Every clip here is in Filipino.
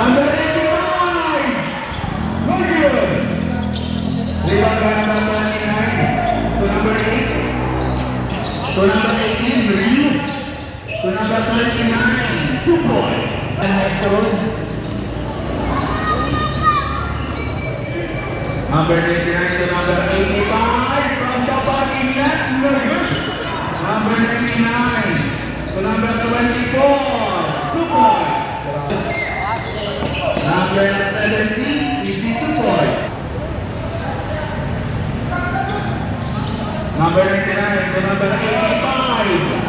Number 85. Very good. Rebound by number 29 to number 8. To number 18, review. To number 39, 2 points. And next one. Number 99 to number 85 from the parking lot. Very good. Number 99 to number 24, 2 points. Number 70, easy 2 points. Number 99 to number 85.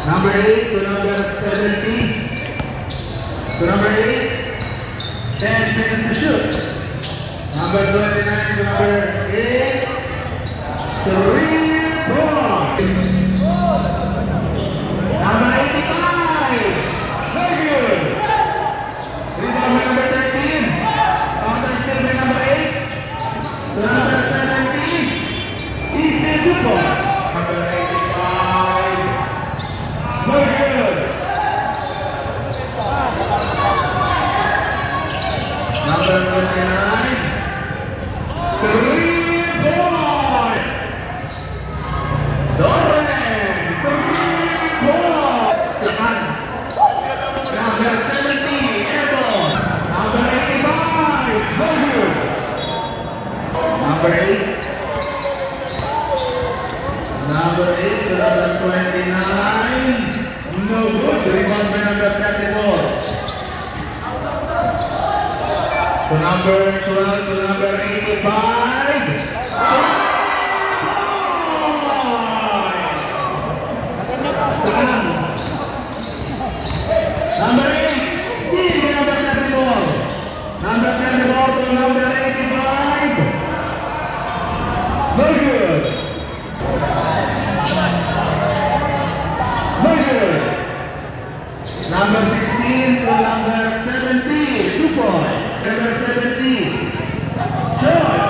Number 8 to number 70. To number 8, 10 seconds to shoot. Number 29 to number 8. 3 points. Number 85. Very good. Rebound by number 13. Counter still by number 8. To number 17. Easy 2 points. Number 85. Very good. Number 29. 3 points. Doran. 3 points. Number 70. Airborne. Number 85. Very good. Number 8. Number 8 to number 29. No good. Rebound by number 34. To number 12 to number 85. Number 8. Still number 34. Number 34 to number 85. Very good. Very good. Number 16 to number 70. 2 points. Number 70. Short.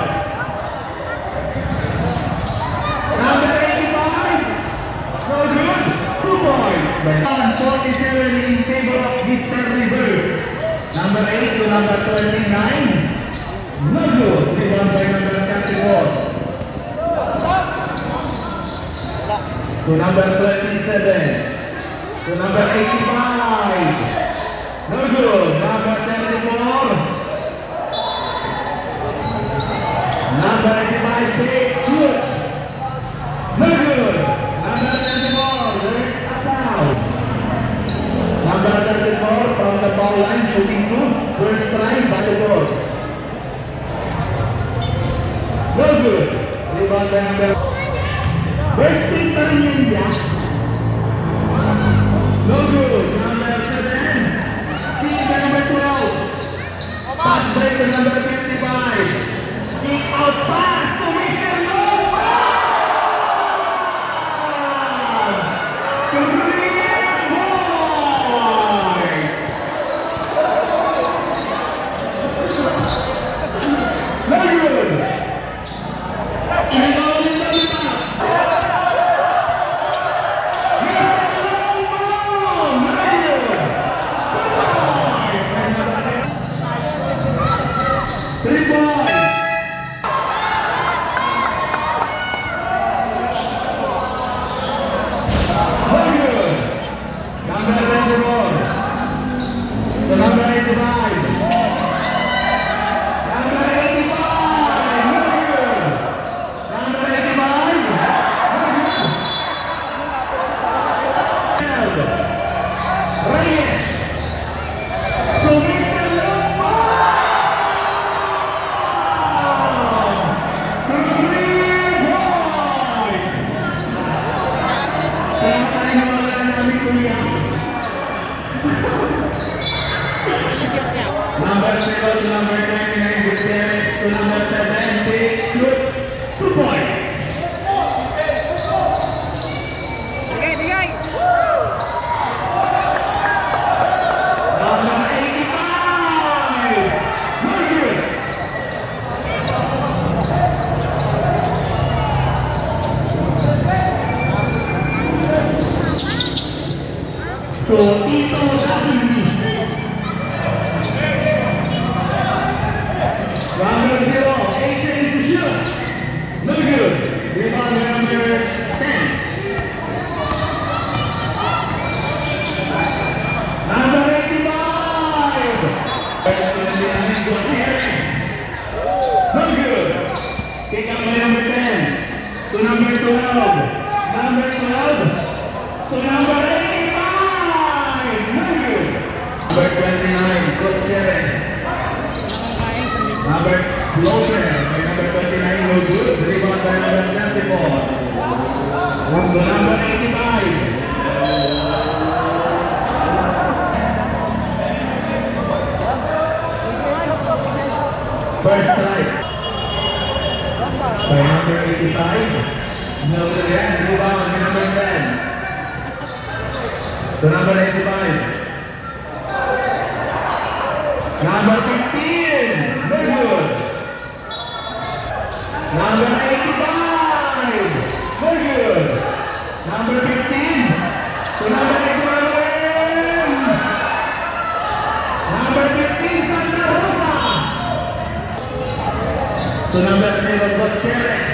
Number 85. No good. 2 points. 47 in favor of Mr. Reverse. Number 8 to number 29. No good. Rebound by number 34. To number 27. To number 85. No good. Number 34. Number 85 takes shoots. No good. Number 34. There is a foul. Number 34 from the foul line shooting 2. First try by the board. No good. Rebound by number. Bursting Taringa. No good. Number 7. Steve by number 12. Pass break to number 55. Kick out pass to Mr. Lopa. 3 points. Very good. Number 0 to number 29, Gutierrez to number 7, takes shoots 2 points. Number 85, very good. to Tito W. Number 0, 8 seconds to shoot. No good. Rebound number 10. Number 85. No good. Pick up by number 10 to number 12. Number 12 to number 85. No good. Number 29, Gutierrez. Number Logan by number 29, no good. Rebound by number 24. To number 85. First strike by number 85. No good again. Rebound by number 10. To number 85. Number 15. No good. Number 85. No good. Number 15. To number 81. Number 15, Santa Rosa. To number 7, Gutierrez.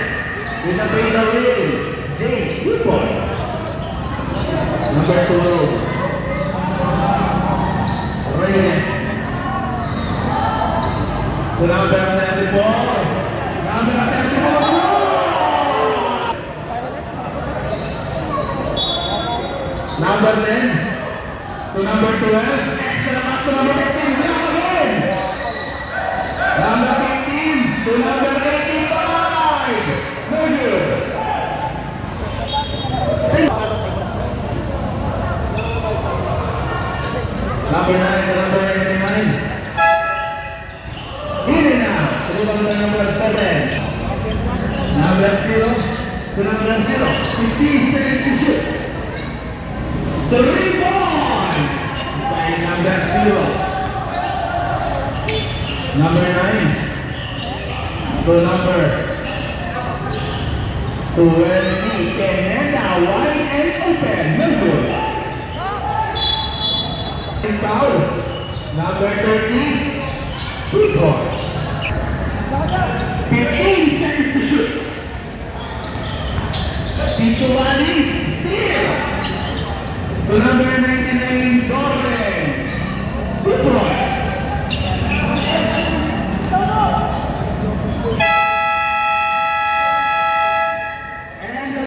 With a fatal win, Jay Woodboy. Number 12, Reyes. To number 34, number 34, number 10, to number 12, extra pass to number 15, down again. Number 15, to number 85, no good. Number 9 to number 99. In and out. Rebound by number 7. Number 0 to number 0. 15 seconds to shoot. 3 points by number 0. Number 9 to number 20. Canada wide and open. No good. Foul. Number 30. 2 points. 15 seconds to shoot. Tito Wally, steal. To number 99, Dorle.